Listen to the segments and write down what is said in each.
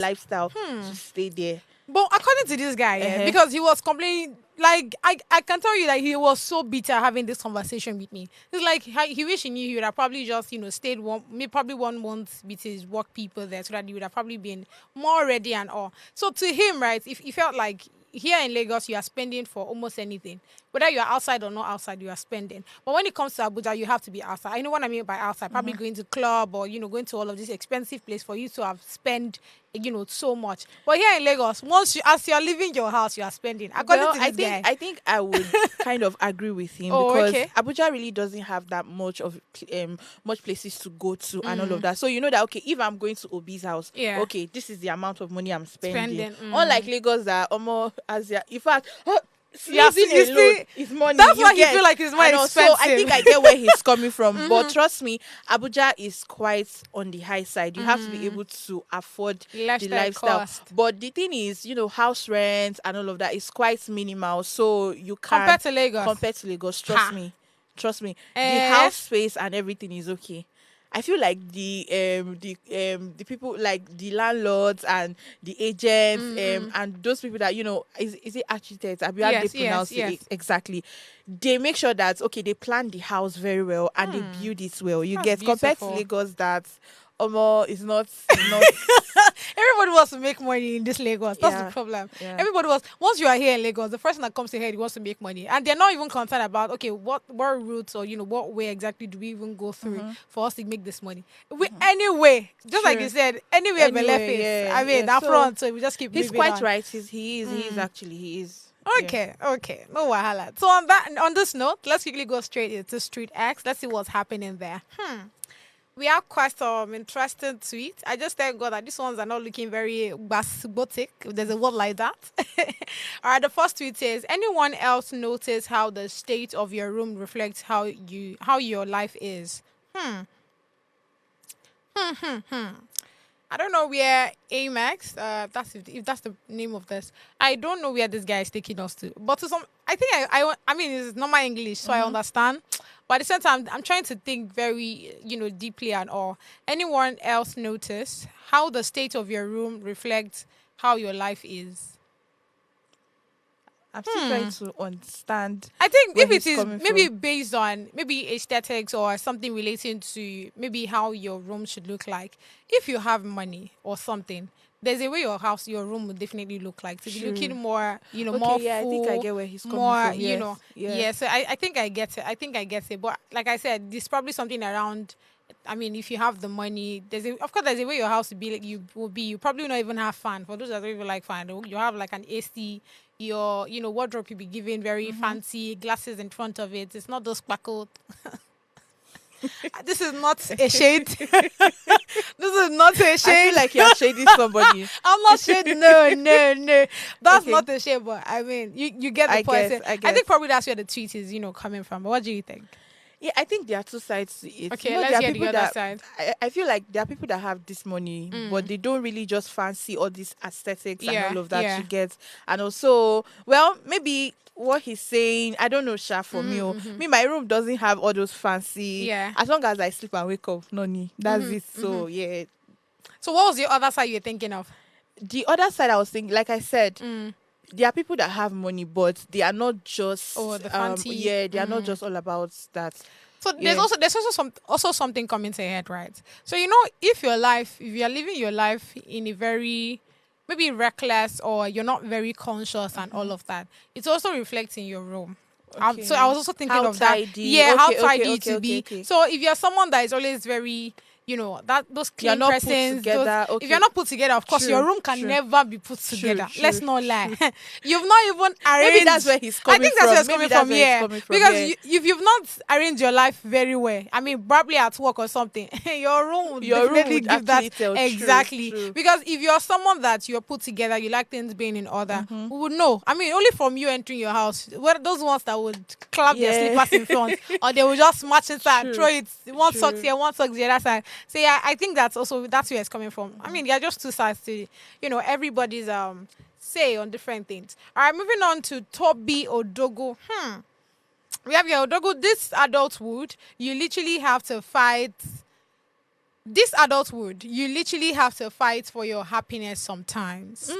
lifestyle to stay there. But according to this guy, because he was complaining, like I can tell you that he was so bitter having this conversation with me. It's like he wish he knew he would have probably just stayed probably 1 month with his work people there, so that he would have probably been more ready and all. So to him, right, if he felt like here in Lagos you are spending for almost anything, whether you are outside or not outside, you are spending. But when it comes to Abuja, you have to be outside. I know what I mean by outside. Probably going to club or going to all of this expensive place for you to have spent so much. But here in Lagos, as you are leaving your house, you are spending. According to this guy. I think I would kind of agree with him because Abuja really doesn't have that much of much places to go to and all of that. So you know that if I'm going to Obi's house, this is the amount of money I'm spending. Unlike Lagos that almost in fact. Sneezing alone is money. That's why you feel like it's more expensive. So I think I get where he's coming from. But trust me, Abuja is quite on the high side. You have to be able to afford the lifestyle. Cost. But the thing is, house rent and all of that is quite minimal. So you can't compared to Lagos. Trust me. The house space and everything is okay. I feel like the people, like the landlords and the agents and those people that is it architects? How they pronounce it exactly? They make sure that they plan the house very well and they build it well. You get beautiful. Compared to Lagos that is not. Everybody wants to make money in this Lagos. That's the problem. Yeah. Everybody once you are here in Lagos, the first thing that comes to head, wants to make money, and they're not even concerned about what routes or what way exactly do we even go through for us to make this money. Anyway, just like you said, anywhere that front. So we just keep. He's quite on. Right. He is. Okay, no wahala. So on this note, let's quickly go straight into Street X. Let's see what's happening there. We have quite some interesting tweets. I just thank God that these ones are not looking very basbotic, if there's a word like that. All right, the first tweet says, anyone else notice how the state of your room reflects how your life is? I don't know where Amex, if that's the name of this. I don't know where this guy is taking us to. But to some, I think I mean, it's normal English, so I understand. But at the same time, I'm trying to think very, deeply and all. Anyone else notice how the state of your room reflects how your life is? I'm still trying to understand. I think if it is maybe based on maybe aesthetics or something relating to maybe how your room should look like. If you have money or something, there's a way your room will definitely look like. To be looking more, more full. I think I get where he's coming from. Yeah. So I think I get it. But like I said, there's probably something around. I mean, if you have the money, of course there's a way your house will be like. You probably not even have fan. For those that don't even like fan, you have like an AC. Your wardrobe will be given very fancy glasses in front of it. It's not those sparkled. This is not a shade. This is not a shade. I feel like you're shading somebody. I'm not shading. No. That's not a shade. But I mean, you get the point. I think probably that's where the tweet is, coming from. But what do you think? Yeah, I think there are two sides to it. Okay, let's hear the other side. I feel like there are people that have this money, but they don't really just fancy all these aesthetics and all of that you get. And also, well, maybe what he's saying, I don't know, Sha, for me. Me, my room doesn't have all those fancy. Yeah. As long as I sleep and wake up, no need. That's it. So, yeah. So what was the other side you're thinking of? The other side I was thinking, like I said, there are people that have money, but they are not just the fancy. They are not just all about that. So there's also something coming to your head, right? So if you are living your life in a very maybe reckless or you're not very conscious and all of that, it's also reflecting your room. Okay. So I was also thinking of tidy. that. Yeah, how tidy okay, to be. Okay. So if you're someone that is always very that those clean presents, if you're not put together, of course your room can never be put together. Let's not lie. You've not even arranged. Maybe that's where he's coming from. I think that's where he's coming from. Yeah, because if you've not arranged your life very well, I mean, probably at work or something, your room would definitely give that exactly. True. Because if you're someone that you're put together, you like things being in order, we would know. I mean, only from you entering your house, those ones that would clap their slippers in front, or they will just match inside, throw it one socks here, one socks the other side. So yeah, I think that's where it's coming from. I mean, there are just two sides to everybody's say on different things. All right, moving on to Toby Odogo. We have your Odogo. This adulthood, you literally have to fight this adulthood, you literally have to fight for your happiness sometimes.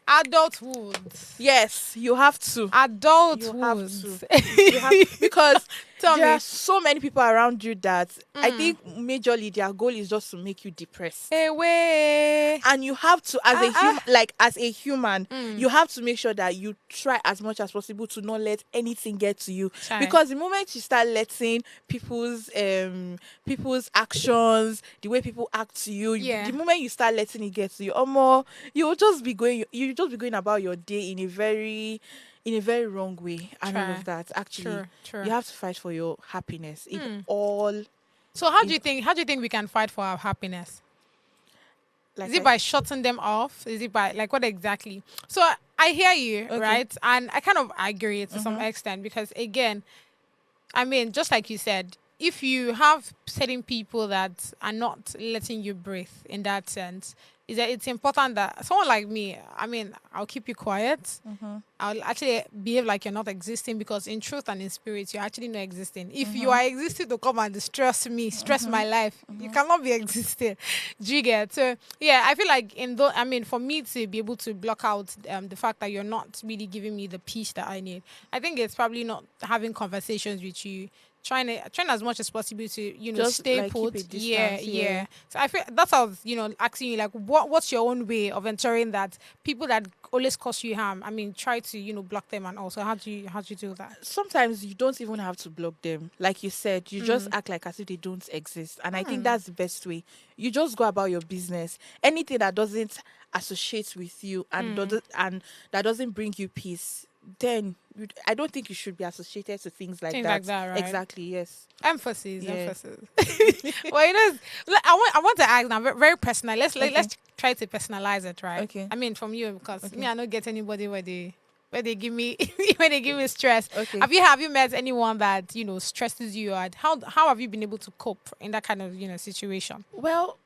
Adulthood. Yes, you have to. Adulthood. You have to. You have, because Tell there me. are so many people around you that I think majorly their goal is just to make you depressed. Away. And you have to, as a human, as a human, you have to make sure that you try as much as possible to not let anything get to you. Try. Because the moment you start letting people's actions, the way people act to you, the moment you start letting it get to you, or more, you'll just be going about your day in a very wrong way. And all of that. Actually, True. you have to fight for your happiness in all. So how do you think we can fight for our happiness? Is it by shutting them off? Is it by what exactly? So I hear you, right? And I kind of agree to some extent, because again, I mean, just like you said, if you have certain people that are not letting you breathe in that sense, is that it's important that someone like me, I mean, I'll keep you quiet. I'll actually behave like you're not existing, because in truth and in spirit, you're actually not existing. If you are existing to come and stress me, stress my life, you cannot be existing. Do you get? So yeah, I feel like for me to be able to block out the fact that you're not really giving me the peace that I need, I think it's probably not having conversations with you, trying as much as possible to just stay put. Yeah. So I feel that's how I was asking you, like, what's your own way of ensuring that people that always cause you harm, I mean, try to block them, and also how do you do that? Sometimes you don't even have to block them, like you said. You just act like as if they don't exist, and I think that's the best way. You just go about your business. Anything that doesn't associate with you and that doesn't bring you peace, then I don't think you should be associated to things like that. Right? Exactly, yes. Emphasis. Well, I want to ask now, very personal. Let's try to personalize it, right? Okay. I mean, from you, because me, I don't get anybody where they give me when they give me stress. Okay. Have you met anyone that stresses you, and how have you been able to cope in that kind of situation? Well,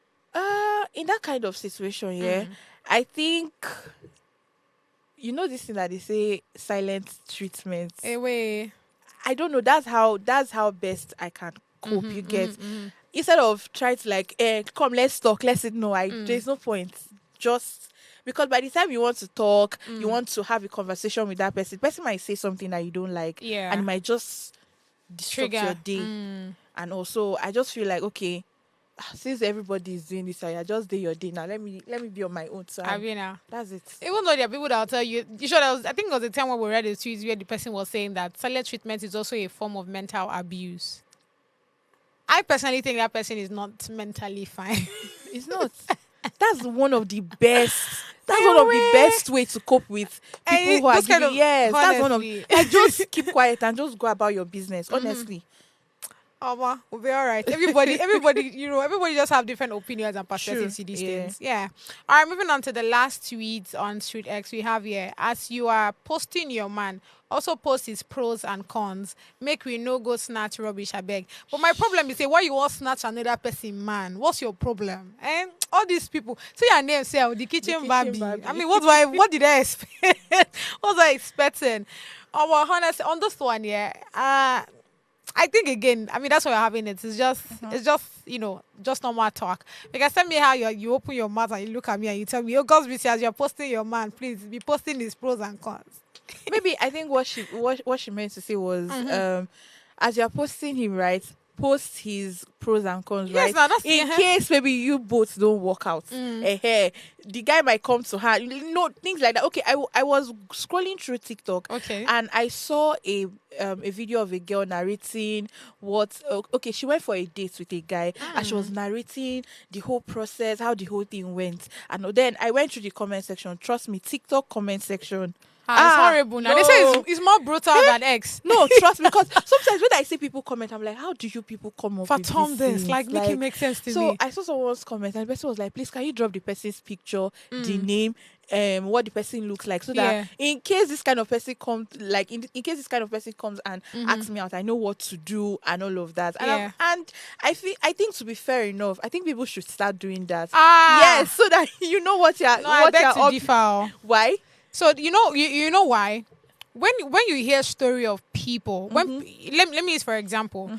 in that kind of situation, I think. This thing that they say, silent treatment. Away. I don't know. That's how best I can cope. You get, instead of trying to come, let's talk. There's no point. Just because by the time you want to talk, you want to have a conversation with that person. The person might say something that you don't like, and it might just disrupt your day. And also, I just feel like, okay, since everybody is doing this, I just do your day now. Let me be on my own. So that's it. Even though there are people that will tell you, I think it was a time when we read a tweet where the person was saying that silent treatment is also a form of mental abuse. I personally think that person is not mentally fine. It's not. That's one of the best. That's one of the best way to cope with people who are giving. Yes, that's one of. Just keep quiet and just go about your business. Honestly. We'll be all right. Everybody, everybody just have different opinions and perspectives to these things. Yeah. All right, moving on to the last tweets on Street X we have here. As you are posting your man, also post his pros and cons. Make we no go snatch rubbish, I beg. But my problem is, why you want snatch another person, man? What's your problem? And all these people. See your name, say the kitchen Barbie. I mean, what did I expect? What was I expecting? Honestly, on this one, I think again, I mean, that's why we're having it. It's just just normal talk. Because tell me how you open your mouth and you look at me and you tell me, oh, God's busy, as you're posting your man, please be posting his pros and cons. Maybe I think what she meant to say was, as you're posting him, right, post his pros and cons, right? Now that's in case maybe you both don't work out. The guy might come to her, things like that. Okay, I was scrolling through TikTok, and I saw a video of a girl narrating she went for a date with a guy, and she was narrating the whole process, how the whole thing went. And then I went through the comment section. Trust me, TikTok comment section. It's horrible now. No. They say it's more brutal than X. No, trust me, because sometimes when I see people comment, I'm like, how do you people come up with this? Like, make it make sense to me. So I saw someone's comment, and the person was like, please, can you drop the person's picture, the name, what the person looks like, so that in case this kind of person comes, in case this kind of person comes and asks me out, I know what to do and all of that. And I think to be fair enough, I think people should start doing that. Yes, so that you know what you're. No, I beg to differ. Why? So you know why? when you hear story of people, when let me use for example,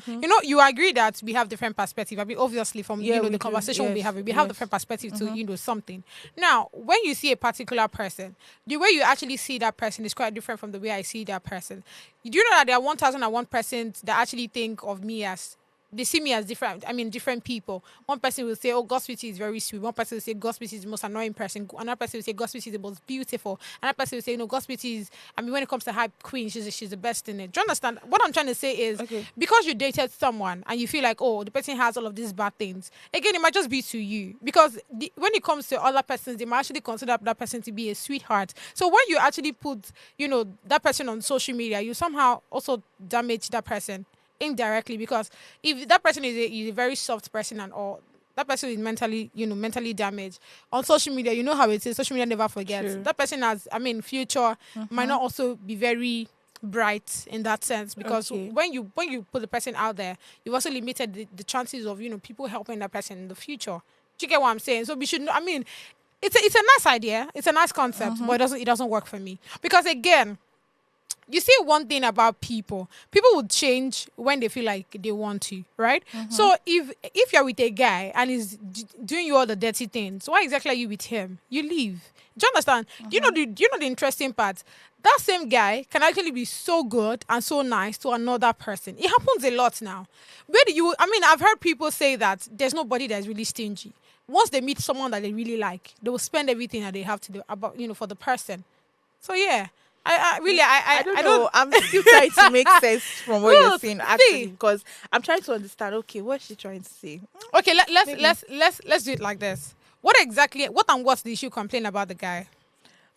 you agree that we have different perspective. I mean, obviously from Yeah, the we do. conversation we Yes, have, we have yes. different perspective to something. Now, when you see a particular person, the way you actually see that person is quite different from the way I see that person. You do know that there are 1,001% that actually think of me as they see me as different. I mean, different people. One person will say, "Oh, Gospity is very sweet." One person will say, "Gospity is the most annoying person." Another person will say, "Gospity is the most beautiful." Another person will say, "No, Gospity is. I mean, when it comes to hype queen, she's the best in it." Do you understand? What I'm trying to say is, Okay. because you dated someone and you feel like, oh, the person has all of these bad things. Again, it might just be to you because when it comes to other persons, they might actually consider that person to be a sweetheart. So when you actually put, that person on social media, you somehow also damage that person indirectly, because if that person is a very soft person and all, that person is mentally damaged on social media. You know how it is. Social media never forgets. True. That person has, I mean, future might not also be very bright in that sense, because Okay. when you put the person out there, you've also limited the chances of people helping that person in the future. Do you get what I'm saying? So we should. I mean, it's a nice idea. It's a nice concept, but it doesn't work for me, because again, you see one thing about people would change when they feel like they want to, right? So if you're with a guy and he's doing you all the dirty things, why exactly are you with him? You leave. Do you understand? Do you know the interesting part? That same guy can actually be so good and so nice to another person. It happens a lot now. I've heard people say that there's nobody that's really stingy. Once they meet someone that they really like, they will spend everything that they have to do about, for the person. So yeah, I don't know. I'm still trying to make sense from what you're Look, saying, actually, see. because I'm trying to understand. Okay, what's she trying to say? Okay, Maybe. let's do it like this. What's the issue complain about the guy?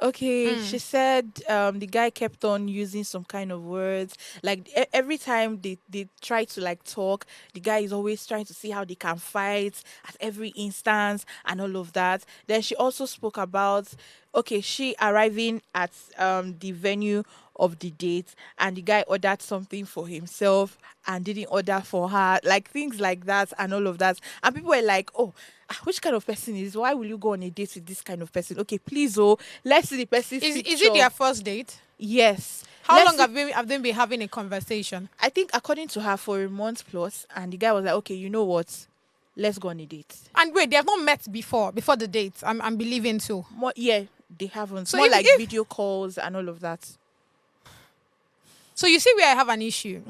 Okay, she said the guy kept on using some kind of words. Like every time they try to like talk, the guy is always trying to see how they can fight at every instance and all of that. Then she also spoke about, okay, she arriving at the venue of the date, and the guy ordered something for himself and didn't order for her, like things like that and all of that. And people were like, oh, which kind of person is this? Why will you go on a date with this kind of person? Okay, please, oh, let's see the person's Is picture. is it their first date? Yes. How Let's long see- have they been having a conversation? I think according to her, for a month plus, and the guy was like, okay, you know what? Let's go on a date. And wait, they have not met before the date. I'm believing too. More, yeah, they haven't. So More if, like if video calls and all of that. so, you see where I have an issue.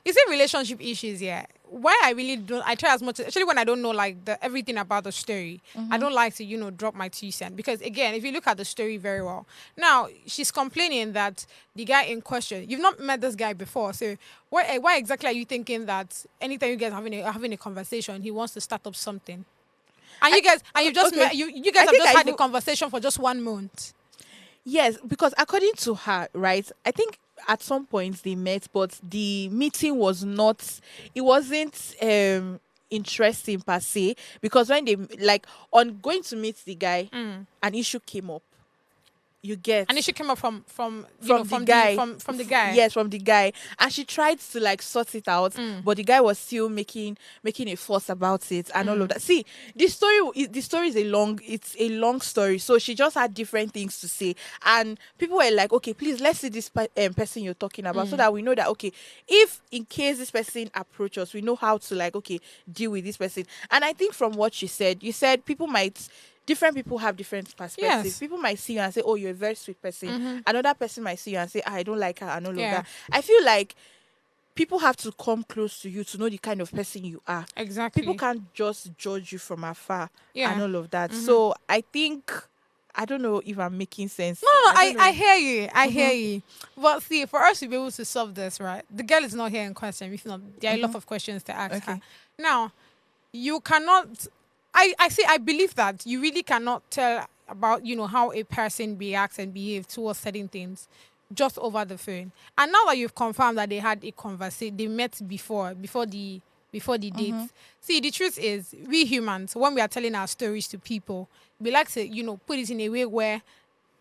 You see relationship issues, yeah. Why I really don't, I try as much, actually when I don't know like everything about the story, I don't like to, drop my 2 cents, because again, if you look at the story very well, now she's complaining that the guy in question, you've not met this guy before, so why exactly are you thinking that anytime you guys are having a conversation, he wants to start up something? And you've just okay. met, you guys I have think just I had a even- conversation for just 1 month. Yes, because according to her, right, I think at some point they met, but the meeting was not, it wasn't interesting per se, because when they like on going to meet the guy, an issue came up. You get And it should come up from the guy. from the guy. Yes, from the guy. And she tried to like sort it out, but the guy was still making a fuss about it and all of that. See, the story is it's a long story. So she just had different things to say, and people were like, okay, please, let's see this person you're talking about, so that we know that, okay, if in case this person approach us, we know how to like, okay, deal with this person. And I think from what you said, different people have different perspectives. Yes. People might see you and say, oh, you're a very sweet person. Another person might see you and say, I don't like her and all of Yeah. that. I feel like people have to come close to you to know the kind of person you are. Exactly. People can't just judge you from afar Yeah. and all of that. So I think, I don't know if I'm making sense. No, I hear you. I hear you. But see, for us to be able to solve this, right? The girl is not here in question. If not, there are a lot of questions to ask her. Now, you cannot. I believe that you really cannot tell about how a person reacts and behaves towards certain things just over the phone. And now that you've confirmed that they had a conversation, they met before the date. See, the truth is, we humans, when we are telling our stories to people, we like to put it in a way where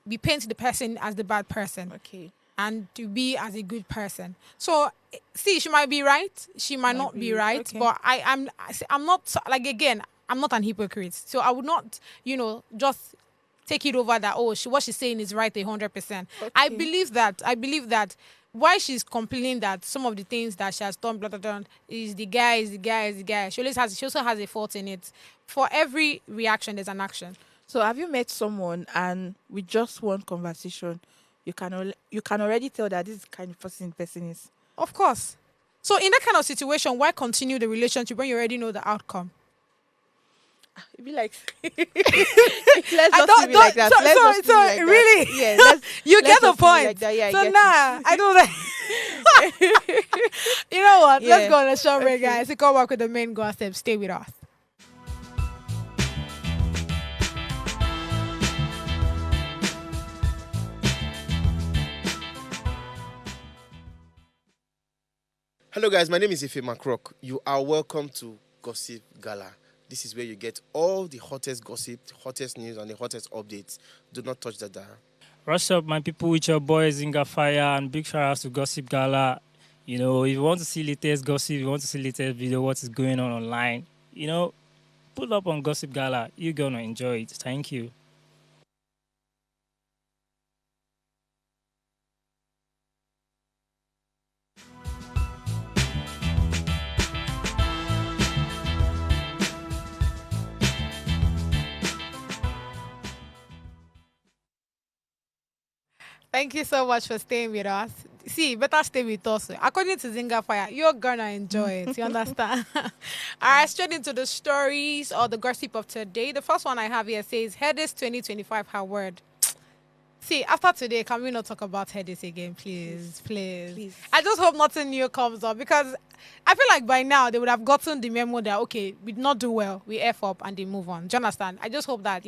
we paint the person as the bad person. Okay. And to be as a good person. So, see, she might be right. She might not be right. okay. But I'm not, like, again, I'm not an hypocrite. So I would not, just take it over that, oh, what she's saying is right 100%. Okay. I believe that why she's complaining that some of the things that she has done, blah, blah, blah, is the guy. She also has a fault in it. For every reaction, there's an action. So have you met someone and with just one conversation, you can already tell that this is the kind of person the person is? Of course. So in that kind of situation, why continue the relationship when you already know the outcome? It'd be like, let's not be like that. So really, yeah, you get the point. Like that. Yeah, so I don't. You know what? Yeah. Let's go on a short break, guys. To come back with the main gossip. Stay with us. Hello guys, my name is Ife Macrock. You are welcome to Gossip Gala. This is where you get all the hottest gossip, the hottest news, and the hottest updates. Do not touch that dial. Rush up, my people, with your boys Zinga Fire, and big shout out to Gossip Gala. You know, if you want to see latest gossip, if you want to see latest video, what is going on online, you know, pull up on Gossip Gala. You're gonna enjoy it. Thank you. Thank you so much for staying with us. See, better stay with us. According to Zinga Fire, you're gonna enjoy it. You understand? All right, straight into the stories or the gossip of today. The first one I have here says, Headies 2025 award. See, after today, can we not talk about Headies again, please? I just hope nothing new comes up because I feel like by now they would have gotten the memo that, okay, we did not do well, we F up and they move on. Do you understand? I just hope that,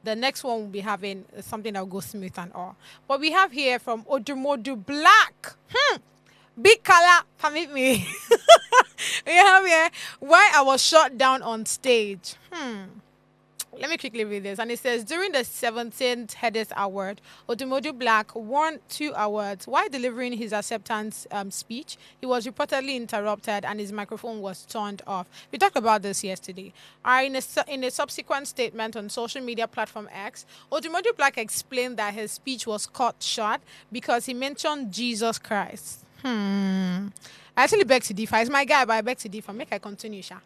the next one will be having something that will go smooth and all. But we have here from Odumodublvck. Big color, permit me. We have here, why I was shut down on stage. Let me quickly read this. And it says, during the 17th Headies Award, Odumodublvck won 2 awards. While delivering his acceptance speech, he was reportedly interrupted and his microphone was turned off. We talked about this yesterday. In a subsequent statement on social media platform X, Odumodublvck explained that his speech was cut short because he mentioned Jesus Christ. I actually beg to differ. It's my guy, but I beg to differ. Make I continue, Sha.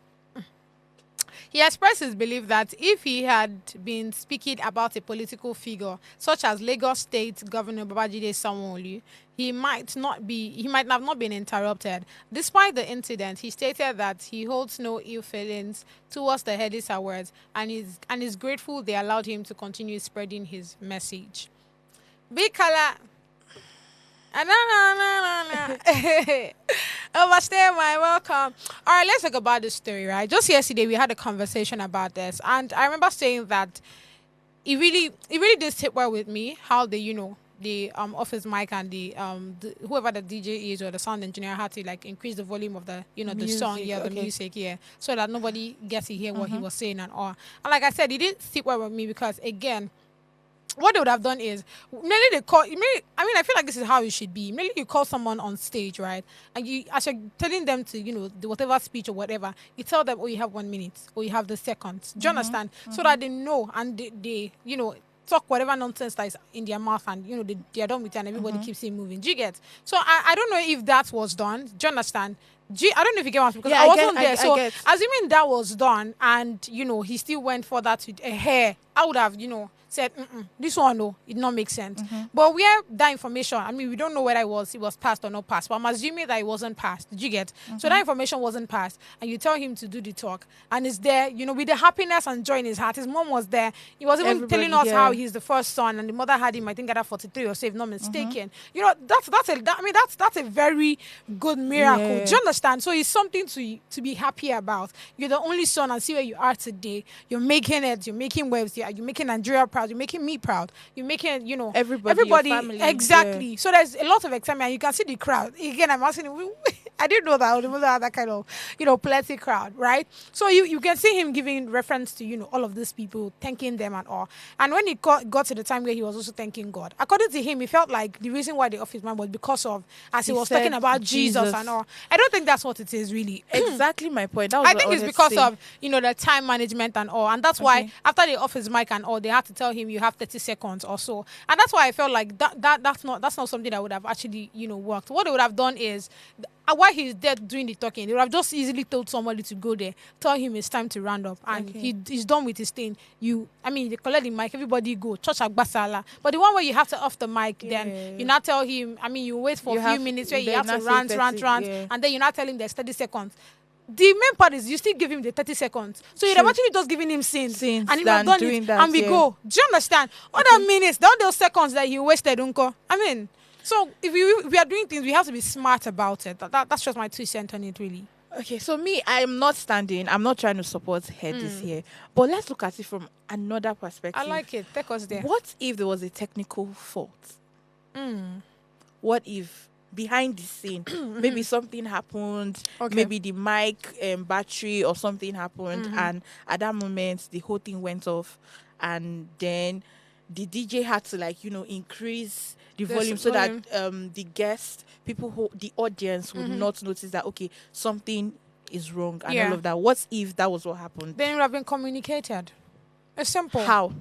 He expressed his belief that if he had been speaking about a political figure, such as Lagos State Governor Babajide Sanwo-Olu, he might have not been interrupted. Despite the incident, he stated that he holds no ill feelings towards the Headies Awards and is grateful they allowed him to continue spreading his message. Big color. Overstay my welcome. All right, let's talk about this story, right? Just yesterday we had a conversation about this, and I remember saying that it really did sit well with me how the office mic and the whoever the DJ is or the sound engineer had to like increase the volume of the the music, song, the music, so that nobody gets to hear what he was saying and all. And like I said, it didn't sit well with me because again, what they would have done is I feel like this is how it should be. Maybe you call someone on stage, right? And you, as you're telling them to, do whatever speech or whatever, you tell them, oh, you have 1 minute or you have the seconds. Do you understand? So that they know and they talk whatever nonsense that is in their mouth and, they are done with it and everybody keeps it moving. Do you get? So I don't know if that was done. Do you understand? I don't know if you get what I'm saying because I wasn't there. So assuming that was done and, he still went for that with a hair, I would have, said, this one, no, it not make sense. But where that information, we don't know whether it was passed or not passed, but I'm assuming that it wasn't passed. Did you get? So that information wasn't passed, and you tell him to do the talk, and it's there, with the happiness and joy in his heart. His mom was there. He was even telling us how he's the first son, and the mother had him, I think, at 43 or so, if not mistaken. That's a very good miracle. Yeah. Do you understand? So it's something to be happy about. You're the only son, and see where you are today. You're making it. You're making waves. You're making Nigeria proud. You're making me proud. You're making, everybody your family. Exactly. Yeah. So there's a lot of excitement. You can see the crowd. Again, I'm asking, I didn't know that Odumodu had that kind of, plenty crowd, right? So you can see him giving reference to, all of these people, thanking them and all. And when it got to the time where he was also thanking God, according to him, he felt like the reason why they off his mind was because of, as he was said talking about Jesus and all. I don't think that's what it is really. Exactly my point. That was I think it's because of, the time management and all. And that's why after they off his mic and all, they had to tell him you have 30 seconds or so. And that's why I felt like that's not something that would have actually, worked. What they would have done is, while he's there doing the talking, they would have just easily told somebody to go there, tell him it's time to round up, and he's done with his thing. They collect the mic, everybody go, church agbasala. But the one where you have to off the mic, then you not tell him, you wait for a few minutes where you have to rant, and then you not tell him there's 30 seconds. The main part is you still give him the 30 seconds. So you're actually just giving him sins and he would have done it, and we go. Do you understand? Other minutes, not those seconds that he wasted, uncle. So if we are doing things, we have to be smart about it. That's just my 2 cents on it, really. Okay, so me, I'm not trying to support Headies here. But let's look at it from another perspective. I like it. Take us there. What if there was a technical fault? What if behind the scene, maybe something happened, maybe the mic battery or something happened, and at that moment, the whole thing went off, and then the DJ had to increase the volume so that the guests, the audience would not notice that, okay, something is wrong and all of that. What if that was what happened? Then it would have been communicated. It's simple. How?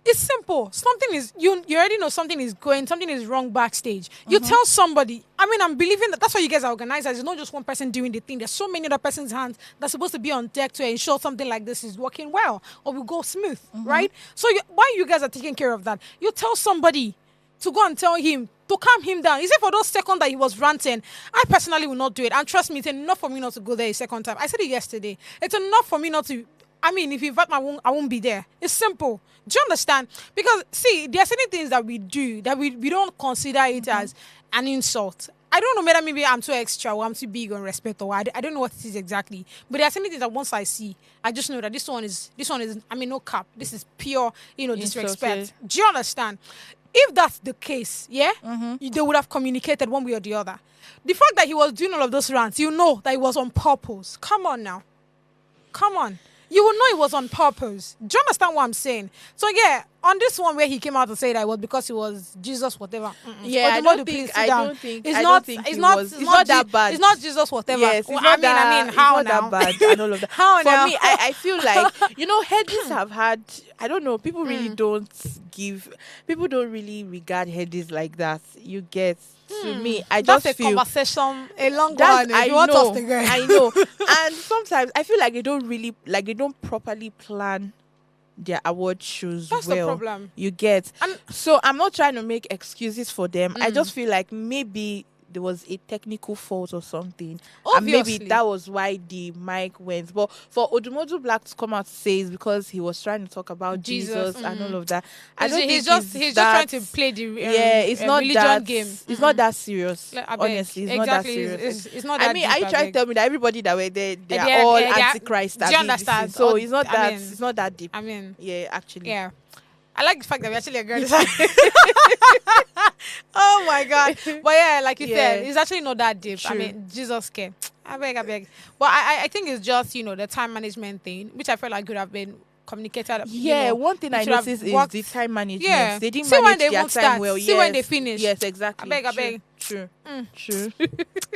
It's simple. Something is, you already know something is wrong backstage. You tell somebody. I'm believing that's why you guys are organizers. It's not just one person doing the thing. There's so many other person's hands that's supposed to be on deck to ensure something like this is working well or will go smooth, right? So while you guys are taking care of that, you tell somebody to go and tell him, to calm him down. He said for those seconds that he was ranting, I personally will not do it. And trust me, it's enough for me not to go there a second time. I said it yesterday. It's enough for me not to. If you invite me, I won't be there. It's simple. Do you understand? Because, see, there are certain things that we do that we don't consider it as an insult. I don't know whether maybe I'm too extra or I'm too big on respect or I don't know what it is exactly. But there are certain things that once I see, I just know that this one is no cap. This is pure, disrespect. Do you understand? If that's the case, they would have communicated one way or the other. The fact that he was doing all of those rants, you know that it was on purpose. Come on now. Come on. You will know it was on purpose. Do you understand what I'm saying? So yeah, on this one where he came out to say that it was because he was Jesus whatever. Yeah, I don't think it's not that bad. It's not Jesus whatever. Yes, it's not that, how it's now? Not that bad and all of that. How For now? me, I feel like Headies have had, I don't know, people really don't really regard Headies like that. You get. To me, I just that's feel a conversation, a long one. I know. And sometimes I feel like they don't properly plan their award shows. That's the problem. You get. So I'm not trying to make excuses for them. I just feel like maybe there was a technical fault or something. Obviously. And maybe that was why the mic went. But for Odumodublvck to come out to say it's because he was trying to talk about Jesus and all of that. I don't think he's just trying to play the it's not religion that game. It's not that serious. Honestly, it's not that serious. It's not that deep, are you trying to tell me that everybody that were there, they are all antichrist? Do you understand? So it's not that. It's not that deep. Yeah, actually. Yeah. I like the fact that we actually agree. Oh my God. But yeah, like you said, it's actually not that deep. True. Jesus came. I beg. But I think it's just, the time management thing, which I felt like could have been communicated. Yeah, one thing I noticed is the time management. Yeah. They didn't See manage when they their time well. See when they finish. Yes, exactly. I beg. True.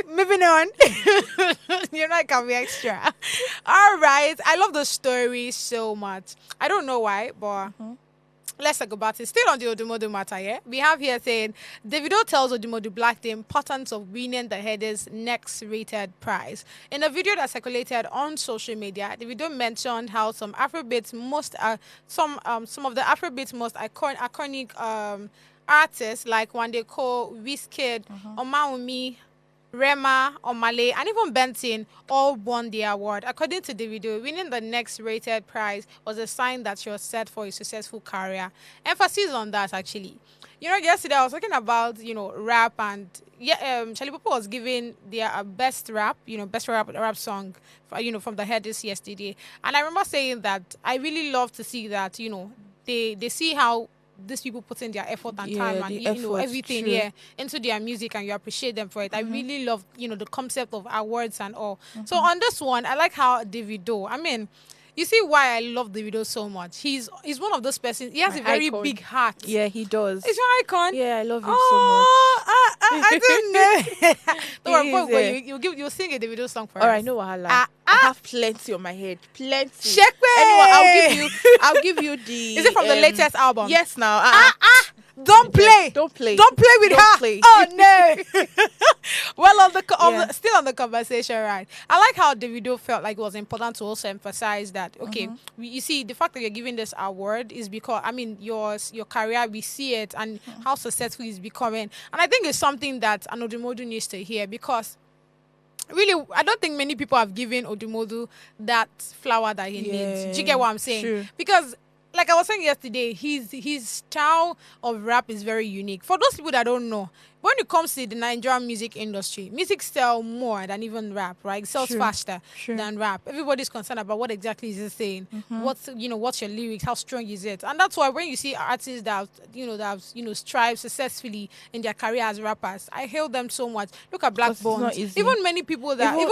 Moving on. You're not gonna be extra. All right. I love the story so much. I don't know why, but let's talk about it. Still on the Odumodu matter, yeah? We have here saying, Davido tells Odumodublvck the importance of winning the Headies next rated prize. In a video that circulated on social media, Davido mentioned how some of the Afrobeat's most iconic artists like Wandeko, Wizkid, Omaumi, Rema, Omale, and even Benson all won the award. According to Davido, winning the next rated prize was a sign that she was set for a successful career. Emphasis on that, actually. Yesterday I was talking about, rap, and Charlie Popo was giving their best rap song, from the Headies yesterday. And I remember saying that I really love to see that, they see how these people put in their effort and Yeah, time and the you know effort, everything true. into their music, and you appreciate them for it. I really love the concept of awards and all. So on this one, I like how Davido. I mean, you see why I love Davido so much. He's one of those persons. He has My a very icon. big heart. Yeah, he does. Is your icon? Yeah, I love him Oh, I didn't know. Don't worry, He but is, yeah. you'll sing a Davido song for All us. right, no wahala. Ah, I have plenty on my head. Plenty. Check Anyway, I'll give you the. Is it from the latest album? Yes, now. Don't play. Don't play. Don't play with Don't her. play. Oh no. Well, Yeah. still on the conversation, right? I like how Davido felt like it was important to also emphasize that. Okay, you see, the fact that you're giving this award is because your career, we see it, and how successful he's becoming, and I think it's something that an Odumodu needs to hear, because really, I don't think many people have given Odumodu that flower that he needs. Do you get what I'm saying? True. Because, like I was saying yesterday, his style of rap is very unique. For those people that don't know, when it comes to the Nigerian music industry, music sells more than even rap, right? It sells True. faster True. than rap. Everybody's concerned about what exactly is it saying, what's your lyrics, how strong is it, and that's why when you see artists that have strive successfully in their career as rappers, I hail them so much. Look at Black 'Cause it's not Bones. easy. Even many people that Even,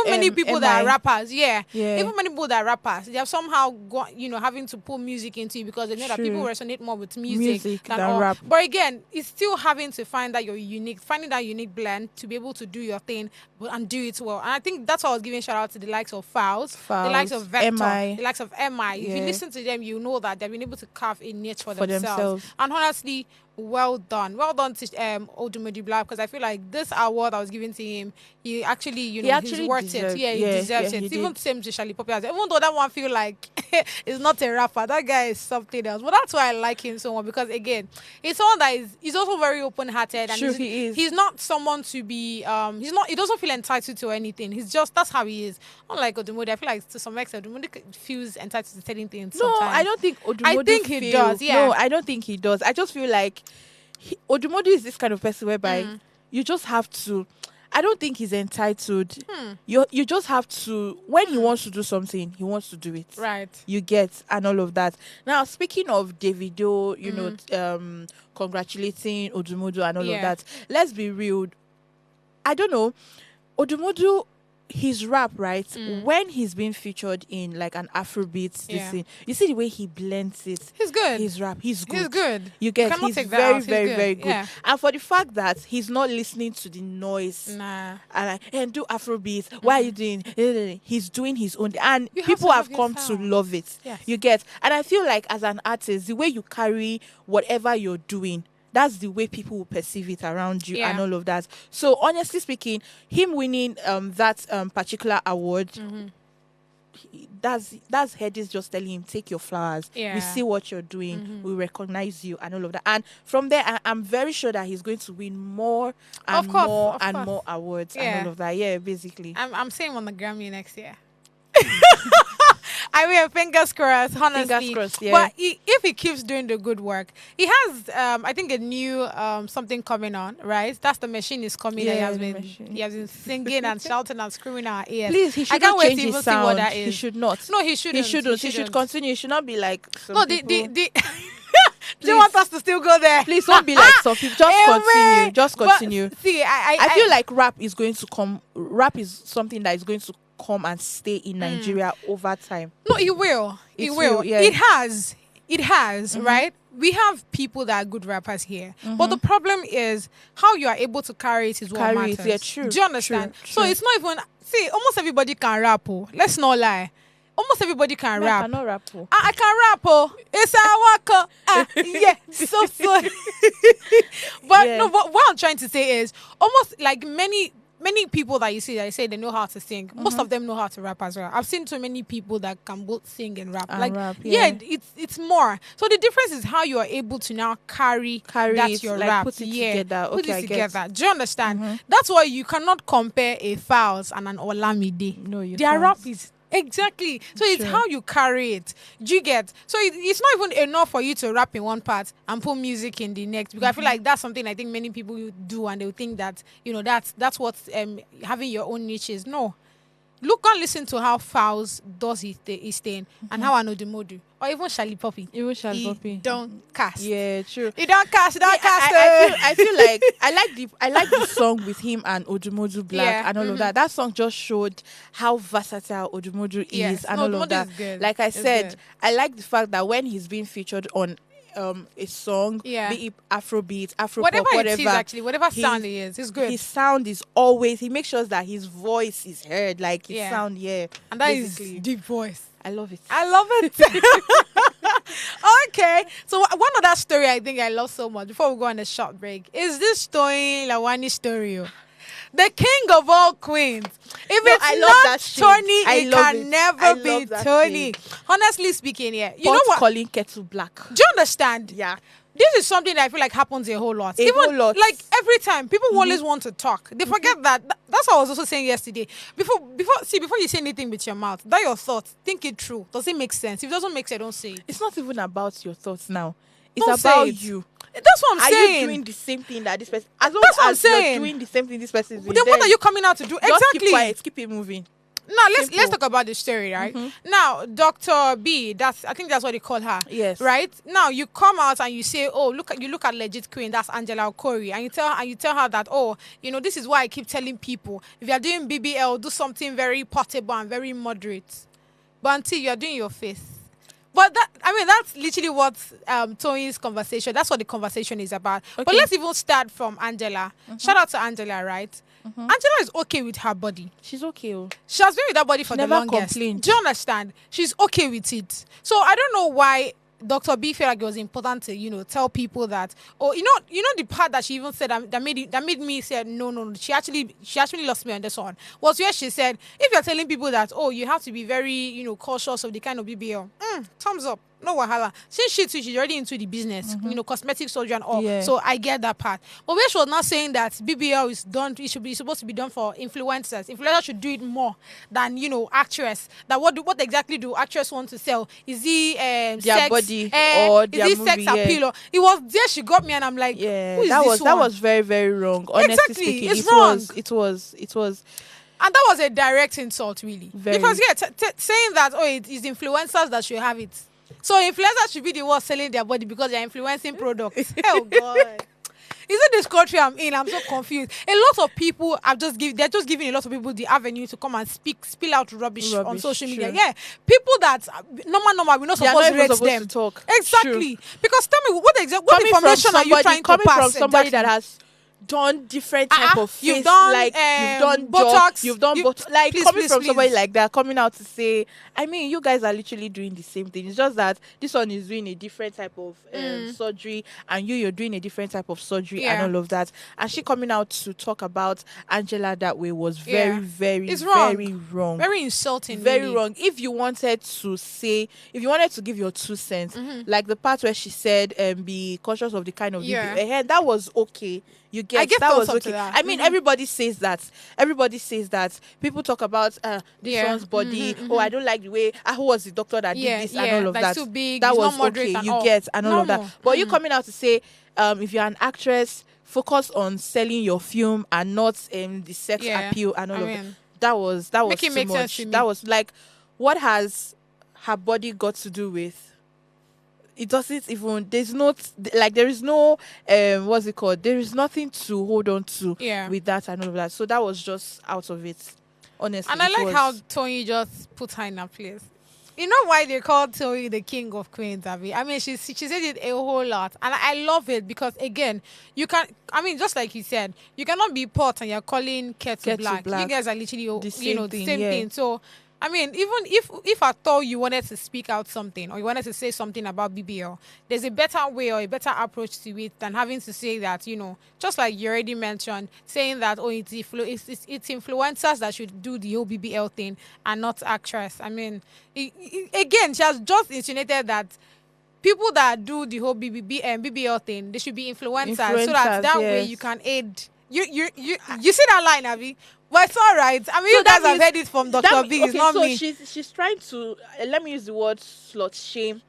that are MI. rappers, yeah. Yeah. Even many people that are rappers, they have somehow got having to put music into it because they know that True. people resonate more with Music than than all. rap. But again, it's still having to find that finding that unique blend to be able to do your thing and do it well. And I think that's why I was giving shout out to the likes of Fowls, the likes of Vector, MI. the likes of MI. If you Yeah. listen to them, you know that they've been able to carve a niche for themselves. themselves. And honestly, well done to Odumodublvck, because I feel like this award I was giving to him, he actually he's actually worth deserved- it. Yeah, he yeah, deserves yeah, it. he Even did. same to Charlie Poppy, even though that one feel like is not a rapper, that guy is something else. But that's why I like him so much, because again, he's someone that he's also very open hearted, and True, he is. he's not someone to be he doesn't feel entitled to anything. That's how he is. Unlike Odumodu, I feel like to some extent Odumodu feels entitled to certain things. No, sometimes. I don't think Odumodu I think he does, yeah. No, I don't think he does. I just feel like Odumodu is this kind of person whereby you just have to. I don't think he's entitled. You just have to. When he wants to do something, he wants to do it. Right. You get, and all of that. Now, speaking of Davido, congratulating Odumodu and all of Yeah. that. Let's be real. I don't know. Odumodu, his rap, right? When he's being featured in like an Afrobeat, this Yeah. thing, you see the way he blends it. He's good. His rap, he's good. He's good. You get, cannot he's take that very, out. He's very, good. very good. Yeah. And for the fact that he's not listening to the noise Nah. and like, and do Afrobeats. Why are you doing? He's doing his own, and You have people to have love your come to sound. love it. Yes. You get, and I feel like as an artist, the way you carry whatever you're doing, that's the way people will perceive it around you Yeah. and all of that. So honestly speaking, him winning that particular award. That's Headies just telling him, take your flowers. Yeah. We see what you're doing. We recognize you and all of that. And from there, I'm very sure that he's going to win more and Of course, more of and course. more awards Yeah. and all of that. Yeah, basically. I'm saying on the Grammy next year. I mean, fingers crossed, honestly. Fingers crossed, yeah. But if he keeps doing the good work, he has, I think, a new something coming on, right? That's the machine is coming. Yeah, He has the been machine. he has been singing and shouting and screaming in our ears. Please, he I should can't not wait change to even his see what sound. that is. He should not. No, he shouldn't. He shouldn't. He should continue. He should not be like some No, people. do you want us to still go there? Please don't be like some people. Just Amen. continue. Just But continue. see, I feel like rap is going to come. Rap is something that is going to come and stay in Nigeria over time. No, it will. It It will. will, yeah. It has. It has, right? We have people that are good rappers here. But the problem is how you are able to carry it is what Carry it, matters. yeah, true, Do you understand? true, So true. it's not even... See, almost everybody can rap. Oh. Let's not lie. Almost everybody can I rap. cannot rap. Oh. I can rap. Oh. It's a waka. Yeah. So. But Yeah. no, what I'm trying to say is almost like many people that you see that say they know how to sing, most of them know how to rap as well. I've seen so many people that can both sing and rap. And like rap, yeah, yeah. it's more. So the difference is how you are able to now carry that it, your like, rap. put it yeah, together. put Okay, it I get. together. Do you understand? That's why you cannot compare a Fowls and an Olamide. No, you Their can't. rap is exactly. So it's True. how you carry it. Do you get? So it's not even enough for you to rap in one part and put music in the next. Because I feel like that's something I think many people do, and they'll think that that's what having your own niche is. No. Look and listen to how Fowls does his thing and how Odumodu. or even Charlie Poppy. Even Charlie He Poppy. don't cast. Yeah, true. He don't cast. He don't Yeah, cast. I feel like I like the song with him and Odumodublvck Yeah, and all of that. That song just showed how versatile Odumodu Yes. is and No, all of Odumodu that. is good. Like I It's said, good. I like the fact that when he's being featured on a song, Yeah. be it Afrobeat, Afropop, Whatever whatever, it is, actually, whatever his- sound he is, it's good. his sound is always, he makes sure that his voice is heard, like his Yeah. sound, And that is basically. deep voice. I love it. I love it. Okay. So one other story I think I love so much before we go on a short break is this story, Lawani story. The king of all queens. If No, it's I love not that shade. Tony, I it love can it. I never be love that Tony. shade. Honestly speaking, yeah. You Pot know what? calling kettle black. Do you understand? Yeah. This is something that I feel like happens a whole lot. A whole lot. Like every time, people always want to talk. They forget that. That's what I was also saying yesterday. Before you say anything with your mouth, that your thoughts. Think it through. Does it make sense? If it doesn't make sense, don't say it. It's not even about your thoughts now. It's Don't say about it. you. That's what I'm Are saying. you doing the same thing that this person? As long That's what I'm as you're saying. doing the same thing this person is doing, Then what then are you coming out to do? just Exactly. keep quiet. Keep it moving. Now let's Simple. talk about the story, right? Now, Dr. B, I think that's what they call her. Yes. Right? Now you come out and you say, oh, look at legit queen, that's Angela Okori, and you tell her that, oh, this is why I keep telling people, if you're doing BBL, do something very portable and very moderate. But until you're doing your face. But that's literally what Tony's conversation, that's what the conversation is about. But Okay. let's even start from Angela. Shout out to Angela, right? Angela is okay with her body. She's okay. Oh. She has been with that body for the never longest. complained. Do you understand? She's okay with it. So I don't know why Dr. B felt like it was important to, tell people that, or the part that she even said that made me say no. She actually lost me on this one. Was where she said, if you're telling people that, oh, you have to be very, cautious of the kind of BBL, thumbs up. No wahala. Since she's already into the business, cosmetic surgery and all. Yeah. So I get that part. But where she was not saying that BBL is done, it should be supposed to be done for influencers. Influencers should do it more than actress. That what exactly do actress want to sell? Is he Their sex, body or their is he sex movie, yeah. appeal? Or, it was there she got me and I'm like, Yeah, who is that this was one? that was very, very wrong. Honestly Exactly, speaking, it's it wrong. was And that was a direct insult, really. Very. Because saying that it is influencers that should have it. So influencers should be the ones selling their body because they're influencing products. Oh God. Is it this country I'm in? I'm so confused. A lot of people they're just giving a lot of people the avenue to come and spill out rubbish on Rubbish, social media. true. Yeah. People that normal, we're not They are supposed not to even rate supposed them. to talk. Exactly. True. Because tell me what information are you trying to coming pass? from somebody exactly? that has done different type of face, you've done, like you've done Botox, Botox, you've done Botox, like please, coming please, from please. somebody like that, coming out to say, I mean, you guys are literally doing the same thing. It's just that this one is doing a different type of surgery, and you're doing a different type of surgery, Yeah. and all of that. And she coming out to talk about Angela that way was very, Yeah. very, It's wrong. very wrong. Very insulting. Very really. wrong. If you wanted to give your 2 cents, like the part where she said, be cautious of the kind of Yeah. BBL, that was okay. You get I give that thumbs was up to okay. that. I mean, everybody says that. Everybody says that. People talk about this Yeah. one's body. Oh, I don't like the way. Who was the doctor that Yeah, did this yeah, and all of like that? too big, that it's was not moderate okay. and You all. get and all of that. Normal. But you coming out to say, if you're an actress, focus on selling your film and not the sex Yeah, appeal and all I of that. mean, That was make it too make sense much. to me. That was like, what has her body got to do with? It doesn't even. There's not like there is no what's it called? There is nothing to hold on to Yeah. with that and all of that. So that was just out of it. Honestly, And I it like was. how Tony just put her in her place. You know why they call Tony the king of queens, Abby? I mean, she said it a whole lot. And I love it because, again, just like you said, you cannot be pot and you're calling kettle black. You guys are literally, The same the thing, same yeah. thing. So, I mean, even if at all you wanted to speak out something or you wanted to say something about BBL, there's a better way or a better approach to it than having to say that, just like you already mentioned, saying that, it's influencers that should do the whole BBL thing and not actress. I mean, again, she has just insinuated that people that do the whole BBL thing, they should be influencers so that way yes. you can aid. You see that line, Abby? But it's all right. I mean, So you guys that have means- heard it from Dr. B. It's not so me. she's trying to let me use the word slut shame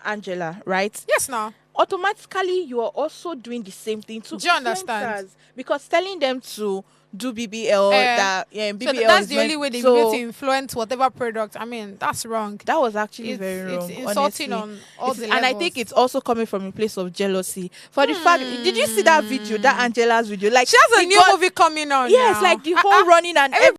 Angela, right? Yes, now. automatically you are also doing the same thing to Do you understand? influencers, because telling them to do BBL, that BBL So that's is the meant- only way they so will be able to influence whatever product. I mean, that's wrong. that was actually It's, very wrong. it's insulting honestly. on all the And I levels. think it's also coming from a place of jealousy. For the fact, did you see that video, that Angela's video? Like she has a it new got- movie coming on. Yes, now. like the whole running and